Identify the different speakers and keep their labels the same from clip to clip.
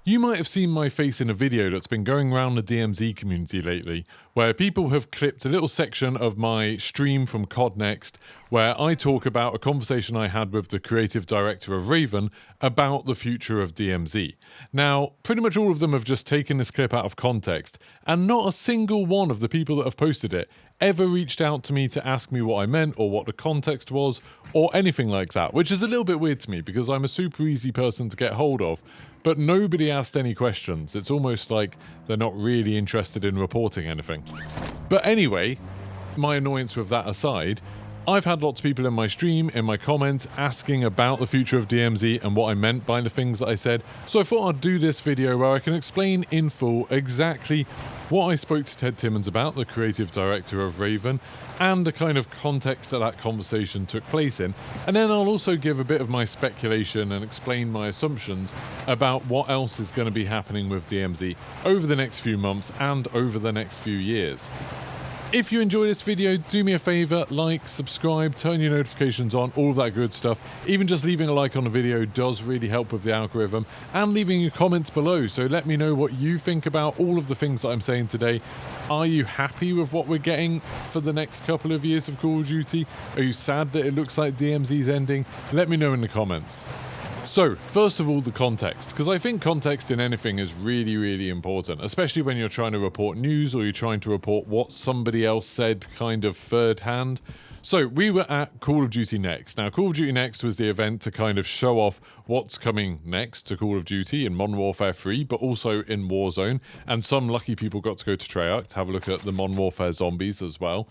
Speaker 1: You might have seen my face in a video that's been going around the DMZ community lately, where people have clipped a little section of my stream from COD Next, where I talk about a conversation I had with the creative director of Raven about the future of DMZ. Now, pretty much all of them have just taken this clip out of context, and not a single one of the people that have posted it ever reached out to me to ask me what I meant or what the context was or anything like that, which is a little bit weird to me because I'm a super easy person to get hold of. But nobody asked any questions. It's almost like they're not really interested in reporting anything. But anyway, my annoyance with that aside, I've had lots of people in my stream, in my comments, asking about the future of DMZ and what I meant by the things that I said. So I thought I'd do this video where I can explain in full exactly what I spoke to Ted Timmons about, the creative director of Raven, and the kind of context that that conversation took place in. And then I'll also give a bit of my speculation and explain my assumptions about what else is going to be happening with DMZ over the next few months and over the next few years. If you enjoy this video, do me a favour, like, subscribe, turn your notifications on, all of that good stuff. Even just leaving a like on the video does really help with the algorithm, and leaving your comments below, so let me know what you think about all of the things that I'm saying today. Are you happy with what we're getting for the next couple of years of Call of Duty? Are you sad that it looks like DMZ's ending? Let me know in the comments. So, first of all, the context, because I think context in anything is really, really important, especially when you're trying to report news or you're trying to report what somebody else said kind of third hand. So, we were at Call of Duty Next. Now, Call of Duty Next was the event to kind of show off what's coming next to Call of Duty in Modern Warfare 3, but also in Warzone, and some lucky people got to go to Treyarch to have a look at the Modern Warfare zombies as well.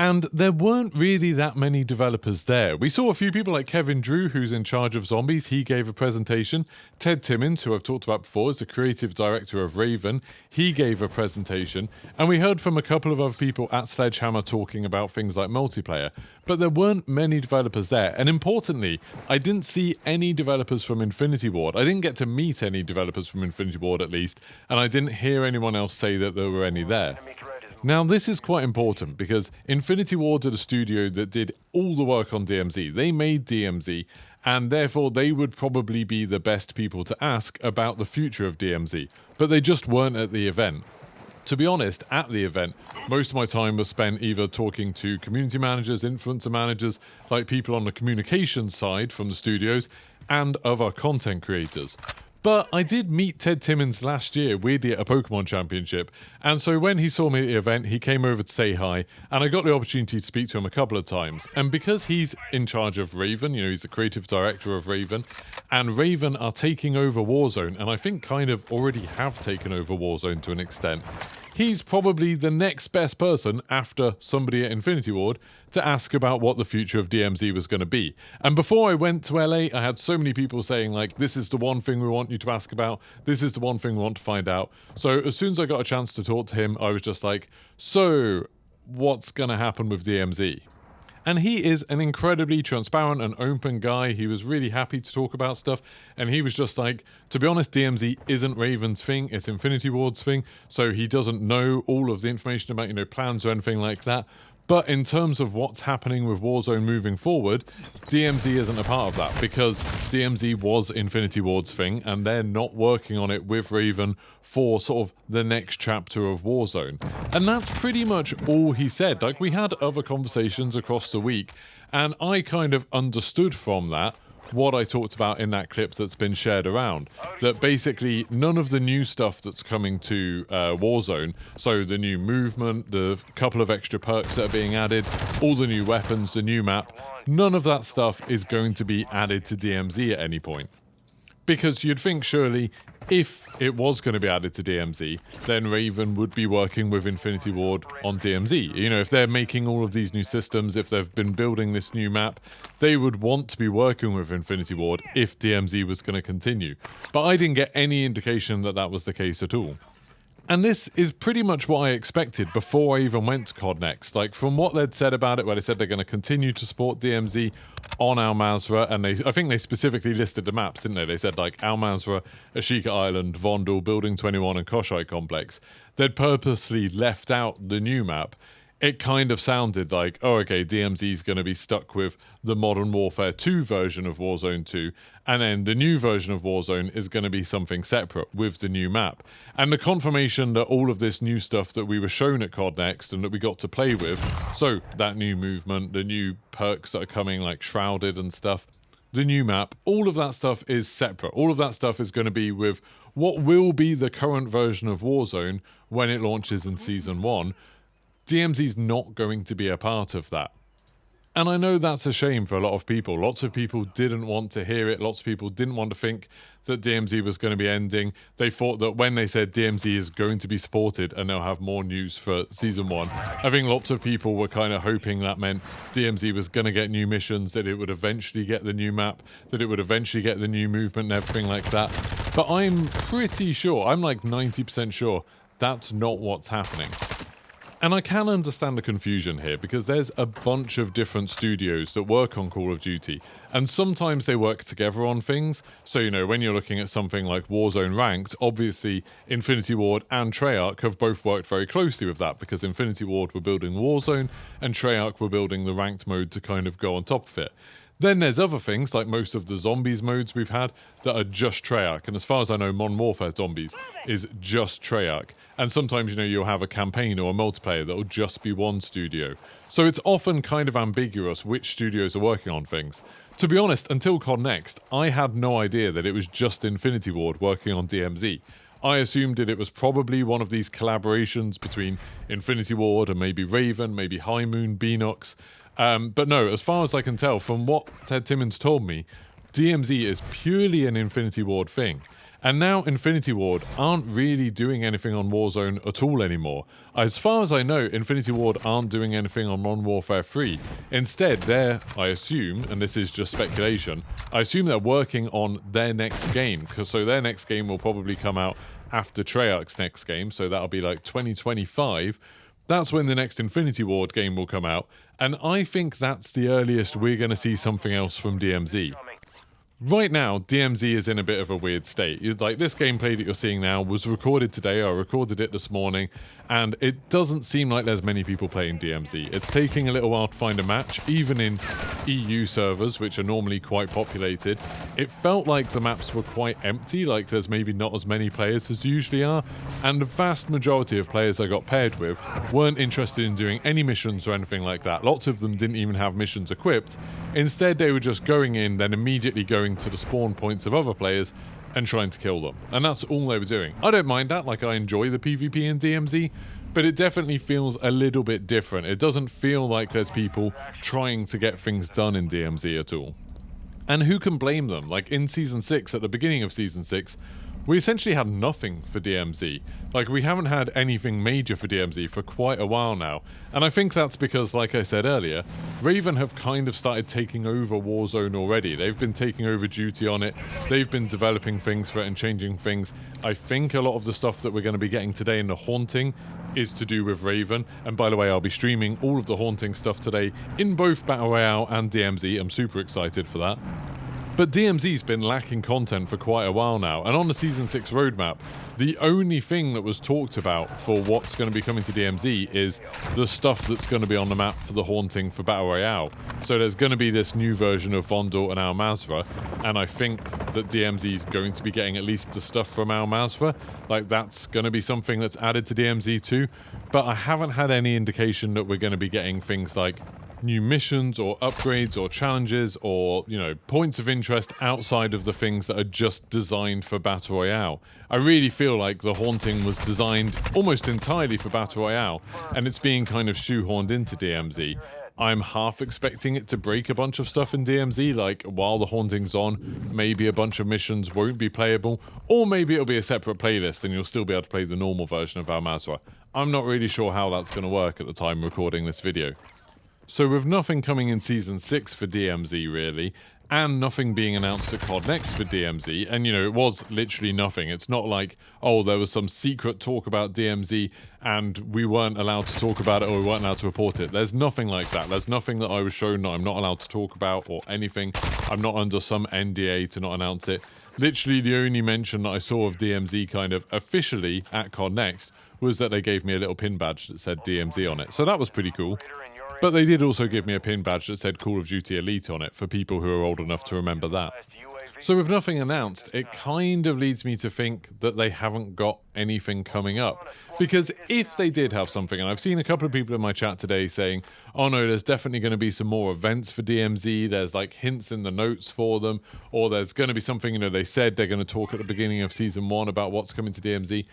Speaker 1: And there weren't really that many developers there. We saw a few people like Kevin Drew, who's in charge of zombies. He gave a presentation. Ted Timmons, who I've talked about before, is the creative director of Raven. He gave a presentation. And we heard from a couple of other people at Sledgehammer talking about things like multiplayer. But there weren't many developers there. And importantly, I didn't see any developers from Infinity Ward. I didn't get to meet any developers from Infinity Ward, at least. And I didn't hear anyone else say that there were any there. Now, this is quite important because Infinity Ward are the studio that did all the work on DMZ. They made DMZ, and therefore they would probably be the best people to ask about the future of DMZ. But they just weren't at the event. To be honest, at the event, most of my time was spent either talking to community managers, influencer managers, like people on the communications side from the studios, and other content creators. But I did meet Ted Timmons last year, weirdly at a Pokemon Championship, and so when he saw me at the event, he came over to say hi, and I got the opportunity to speak to him a couple of times. And because he's in charge of Raven, you know, he's the creative director of Raven, and Raven are taking over Warzone, and I think kind of already have taken over Warzone to an extent, he's probably the next best person after somebody at Infinity Ward to ask about what the future of DMZ was going to be. And before I went to LA, I had so many people saying, like, this is the one thing we want you to ask about. This is the one thing we want to find out. So as soon as I got a chance to talk to him, I was just like, so what's going to happen with DMZ? And he is an incredibly transparent and open guy. He was really happy to talk about stuff. And he was just like, to be honest, DMZ isn't Raven's thing. It's Infinity Ward's thing. So he doesn't know all of the information about, you know, plans or anything like that. But in terms of what's happening with Warzone moving forward, DMZ isn't a part of that because DMZ was Infinity Ward's thing and they're not working on it with Raven for sort of the next chapter of Warzone. And that's pretty much all he said. Like, we had other conversations across the week and I kind of understood from that what I talked about in that clip that's been shared around. That basically none of the new stuff that's coming to Warzone, so the new movement, the couple of extra perks that are being added, all the new weapons, the new map, none of that stuff is going to be added to DMZ at any point. Because you'd think surely if it was going to be added to DMZ, then Raven would be working with Infinity Ward on DMZ. You know, if they're making all of these new systems, if they've been building this new map, they would want to be working with Infinity Ward if DMZ was going to continue. But I didn't get any indication that that was the case at all. And this is pretty much what I expected before I even went to COD Next. Like, from what they'd said about it, where they said they're going to continue to support DMZ on Al Mazrah, and I think they specifically listed the maps, didn't they? They said, like, Al Mazrah, Ashika Island, Vondel, Building 21, and Koshai Complex. They'd purposely left out the new map it kind of sounded like, oh, okay, DMZ is going to be stuck with the Modern Warfare 2 version of Warzone 2, and then the new version of Warzone is going to be something separate with the new map. And the confirmation that all of this new stuff that we were shown at COD Next and that we got to play with, so that new movement, the new perks that are coming, like Shrouded and stuff, the new map, all of that stuff is separate. All of that stuff is going to be with what will be the current version of Warzone when it launches in Season 1. DMZ's not going to be a part of that. And I know that's a shame for a lot of people. Lots of people didn't want to hear it. Lots of people didn't want to think that DMZ was going to be ending. They thought that when they said DMZ is going to be supported and they'll have more news for Season 1, I think lots of people were kind of hoping that meant DMZ was going to get new missions, that it would eventually get the new map, that it would eventually get the new movement and everything like that. But I'm pretty sure, I'm like 90% sure, that's not what's happening. And I can understand the confusion here, because there's a bunch of different studios that work on Call of Duty, and sometimes they work together on things. So, you know, when you're looking at something like Warzone Ranked, obviously Infinity Ward and Treyarch have both worked very closely with that, because Infinity Ward were building Warzone and Treyarch were building the Ranked mode to kind of go on top of it. Then there's other things, like most of the Zombies modes we've had, that are just Treyarch. And as far as I know, Modern Warfare Zombies is just Treyarch. And sometimes, you know, you'll have a campaign or a multiplayer that'll just be one studio. So it's often kind of ambiguous which studios are working on things. To be honest, until COD Next, I had no idea that it was just Infinity Ward working on DMZ. I assumed that it was probably one of these collaborations between Infinity Ward and maybe Raven, maybe High Moon, Beanox. But no, as far as I can tell, from what Ted Timmons told me, DMZ is purely an Infinity Ward thing. And now Infinity Ward aren't really doing anything on Warzone at all anymore. As far as I know, Infinity Ward aren't doing anything on Modern Warfare 3. Instead, they're, I assume, and this is just speculation, I assume they're working on their next game. So their next game will probably come out after Treyarch's next game, so that'll be like 2025. That's when the next Infinity Ward game will come out, and I think that's the earliest we're going to see something else from DMZ. Right now, DMZ is in a bit of a weird state. Like, this gameplay that you're seeing now was recorded today. I recorded it this morning, and it doesn't seem like there's many people playing DMZ. It's taking a little while to find a match, even in EU servers, which are normally quite populated. It felt like the maps were quite empty, like there's maybe not as many players as usually are, and the vast majority of players I got paired with weren't interested in doing any missions or anything like that. Lots of them didn't even have missions equipped. Instead, they were just going in, then immediately going to the spawn points of other players and trying to kill them. And that's all they were doing. I don't mind that, like I enjoy the PvP in DMZ, but it definitely feels a little bit different. It doesn't feel like there's people trying to get things done in DMZ at all. And who can blame them? Like in Season 6, at the beginning of Season 6, we essentially had nothing for DMZ. Like, we haven't had anything major for DMZ for quite a while now. And I think that's because, like I said earlier, Raven have kind of started taking over Warzone already. They've been taking over duty on it. They've been developing things for it and changing things. I think a lot of the stuff that we're going to be getting today in the Haunting is to do with Raven. And by the way, I'll be streaming all of the Haunting stuff today in both Battle Royale and DMZ. I'm super excited for that. But DMZ's been lacking content for quite a while now, and on the Season 6 roadmap, the only thing that was talked about for what's going to be coming to DMZ is the stuff that's going to be on the map for the Haunting for Battle Royale. So there's going to be this new version of Vondel and Al Mazrah, and I think that DMZ's going to be getting at least the stuff from Al Mazrah. Like, that's going to be something that's added to DMZ too, but I haven't had any indication that we're going to be getting things like new missions or upgrades or challenges or, you know, points of interest outside of the things that are just designed for Battle Royale. I really feel like the Haunting was designed almost entirely for Battle Royale, and it's being kind of shoehorned into DMZ. I'm half expecting it to break a bunch of stuff in DMZ, like while the Haunting's on, maybe a bunch of missions won't be playable, or maybe it'll be a separate playlist and you'll still be able to play the normal version of Al Mazrah. I'm not really sure how that's going to work at the time recording this video. So with nothing coming in Season 6 for DMZ really, and nothing being announced at COD Next for DMZ, and you know, it was literally nothing. It's not like, oh, there was some secret talk about DMZ and we weren't allowed to talk about it or we weren't allowed to report it. There's nothing like that. There's nothing that I was shown that I'm not allowed to talk about or anything. I'm not under some NDA to not announce it. Literally the only mention that I saw of DMZ kind of officially at COD Next was that they gave me a little pin badge that said DMZ on it. So that was pretty cool. But they did also give me a pin badge that said Call of Duty Elite on it for people who are old enough to remember that. So with nothing announced, it kind of leads me to think that they haven't got anything coming up. Because if they did have something, and I've seen a couple of people in my chat today saying, oh no, there's definitely going to be some more events for DMZ, there's like hints in the notes for them, or there's going to be something, you know, they said they're going to talk at the beginning of Season 1 about what's coming to DMZ.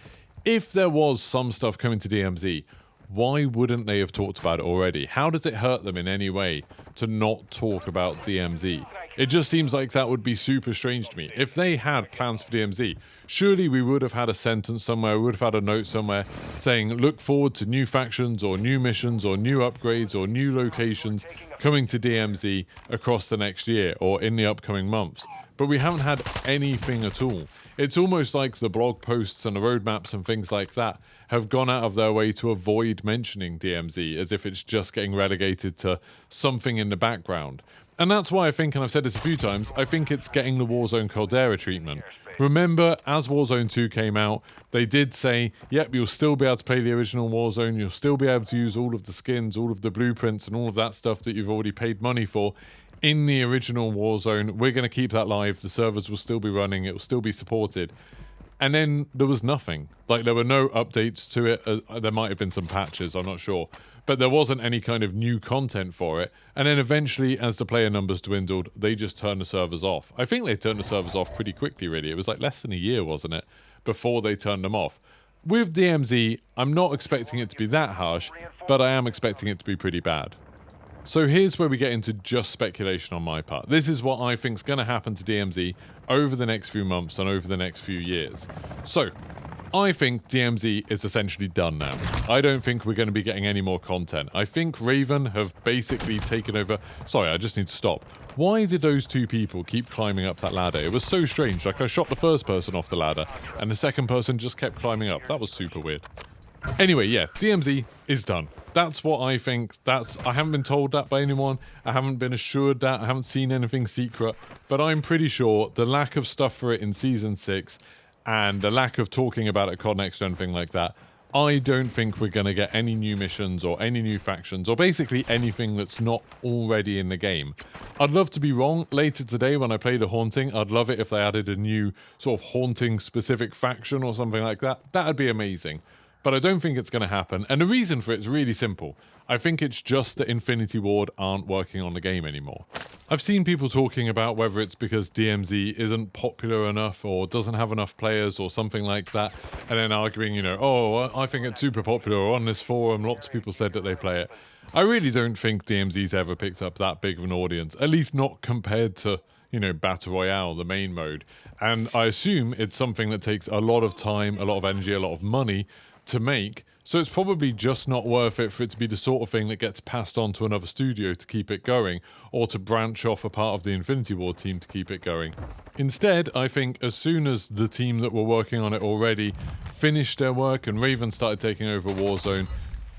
Speaker 1: If there was some stuff coming to DMZ, why wouldn't they have talked about it already? How does it hurt them in any way to not talk about DMZ? It just seems like that would be super strange to me. If they had plans for DMZ, surely we would have had a sentence somewhere, we would have had a note somewhere saying, look forward to new factions or new missions or new upgrades or new locations coming to DMZ across the next year or in the upcoming months. But we haven't had anything at all. It's almost like the blog posts and the roadmaps and things like that have gone out of their way to avoid mentioning DMZ, as if it's just getting relegated to something in the background. And that's why I think, and I've said this a few times, I think it's getting the Warzone Caldera treatment. Remember, as Warzone 2 came out, they did say, yep, you'll still be able to play the original Warzone, you'll still be able to use all of the skins, all of the blueprints, and all of that stuff that you've already paid money for in the original Warzone. We're going to keep that live, the servers will still be running, it will still be supported. And then there was nothing. Like, there were no updates to it. There might have been some patches, I'm not sure. But there wasn't any kind of new content for it. And then eventually, as the player numbers dwindled, they just turned the servers off. I think they turned the servers off pretty quickly, really. It was like less than a year, wasn't it, before they turned them off. With DMZ, I'm not expecting it to be that harsh, but I am expecting it to be pretty bad. So here's where we get into just speculation on my part. This is what I think is going to happen to DMZ over the next few months and over the next few years. So, I think DMZ is essentially done now. I don't think we're going to be getting any more content. I think Raven have basically taken over... Sorry, I just need to stop. Why did those two people keep climbing up that ladder? It was so strange. Like, I shot the first person off the ladder, and the second person just kept climbing up. That was super weird. Anyway, yeah, DMZ is done. That's what I think. I haven't been told that by anyone. I haven't been assured that. I haven't seen anything secret. But I'm pretty sure the lack of stuff for it in Season 6 and the lack of talking about it at COD Next or anything like that, I don't think we're going to get any new missions or any new factions or basically anything that's not already in the game. I'd love to be wrong. Later today when I play the Haunting, I'd love it if they added a new sort of Haunting specific faction or something like that. That'd be amazing. But I don't think it's going to happen. And the reason for it is really simple. I think it's just that Infinity Ward aren't working on the game anymore. I've seen people talking about whether it's because DMZ isn't popular enough or doesn't have enough players or something like that, and then arguing, you know, oh, I think it's super popular, or on this forum lots of people said that they play it. I really don't think DMZ's ever picked up that big of an audience, at least not compared to, you know, Battle Royale, the main mode. And I assume it's something that takes a lot of time, a lot of energy, a lot of money to make, so it's probably just not worth it for it to be the sort of thing that gets passed on to another studio to keep it going, or to branch off a part of the Infinity Ward team to keep it going. Instead, I think as soon as the team that were working on it already finished their work and Raven started taking over Warzone,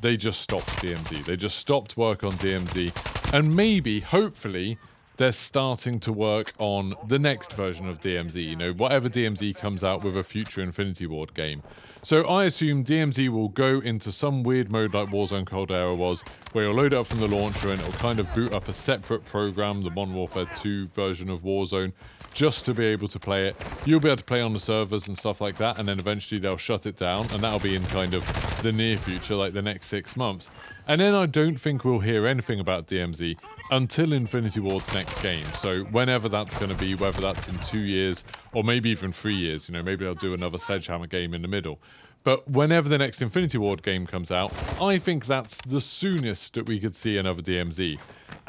Speaker 1: they just stopped DMZ. They just stopped work on DMZ, and maybe, hopefully, they're starting to work on the next version of DMZ, you know, whatever DMZ comes out with a future Infinity Ward game. So I assume DMZ will go into some weird mode like Warzone Caldera was, where you'll load it up from the launcher and it'll kind of boot up a separate program, the Modern Warfare 2 version of Warzone, just to be able to play it. You'll be able to play on the servers and stuff like that, and then eventually they'll shut it down, and that'll be in kind of the near future, like the next 6 months. And then I don't think we'll hear anything about DMZ until Infinity Ward's next game. So whenever that's going to be, whether that's in 2 years or maybe even 3 years, you know, maybe they'll do another Sledgehammer game in the middle. But whenever the next Infinity Ward game comes out, I think that's the soonest that we could see another DMZ.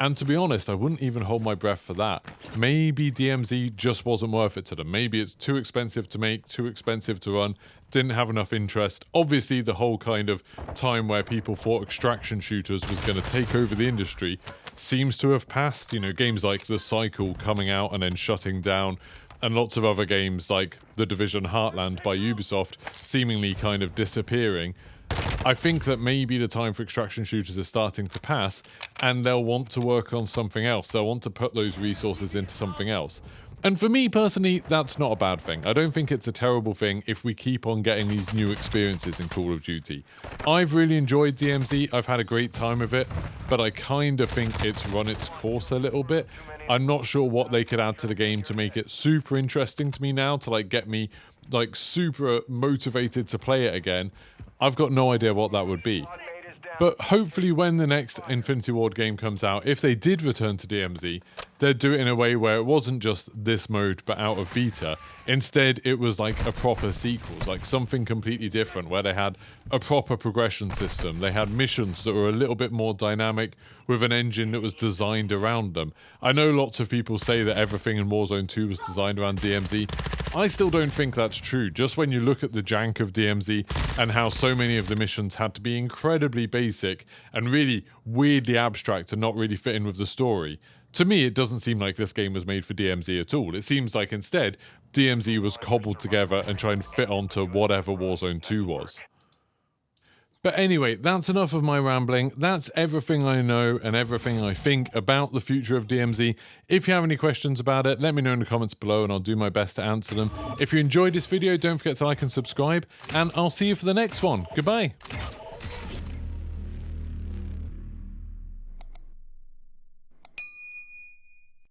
Speaker 1: And to be honest, I wouldn't even hold my breath for that. Maybe DMZ just wasn't worth it to them. Maybe it's too expensive to make, too expensive to run, didn't have enough interest. Obviously, the whole kind of time where people thought extraction shooters was going to take over the industry seems to have passed. You know, games like The Cycle coming out and then shutting down, and lots of other games like The Division Heartland by Ubisoft seemingly kind of disappearing. I think that maybe the time for extraction shooters is starting to pass, and they'll want to work on something else. They'll want to put those resources into something else. And for me personally, that's not a bad thing. I don't think it's a terrible thing if we keep on getting these new experiences in Call of Duty. I've really enjoyed DMZ, I've had a great time with it, but I kind of think it's run its course a little bit. I'm not sure what they could add to the game to make it super interesting to me now, to like get me like super motivated to play it again. I've got no idea what that would be. But hopefully when the next Infinity Ward game comes out, if they did return to DMZ, they'd do it in a way where it wasn't just this mode but out of beta. Instead, it was like a proper sequel, like something completely different, where they had a proper progression system. They had missions that were a little bit more dynamic with an engine that was designed around them. I know lots of people say that everything in Warzone 2 was designed around DMZ. I still don't think that's true. Just when you look at the jank of DMZ and how so many of the missions had to be incredibly basic and really weirdly abstract and not really fit in with the story, to me it doesn't seem like this game was made for DMZ at all. It seems like instead DMZ was cobbled together and trying to fit onto whatever Warzone 2 was. But anyway, that's enough of my rambling. That's everything I know and everything I think about the future of DMZ. If you have any questions about it, let me know in the comments below and I'll do my best to answer them. If you enjoyed this video, don't forget to like and subscribe, and I'll see you for the next one. Goodbye.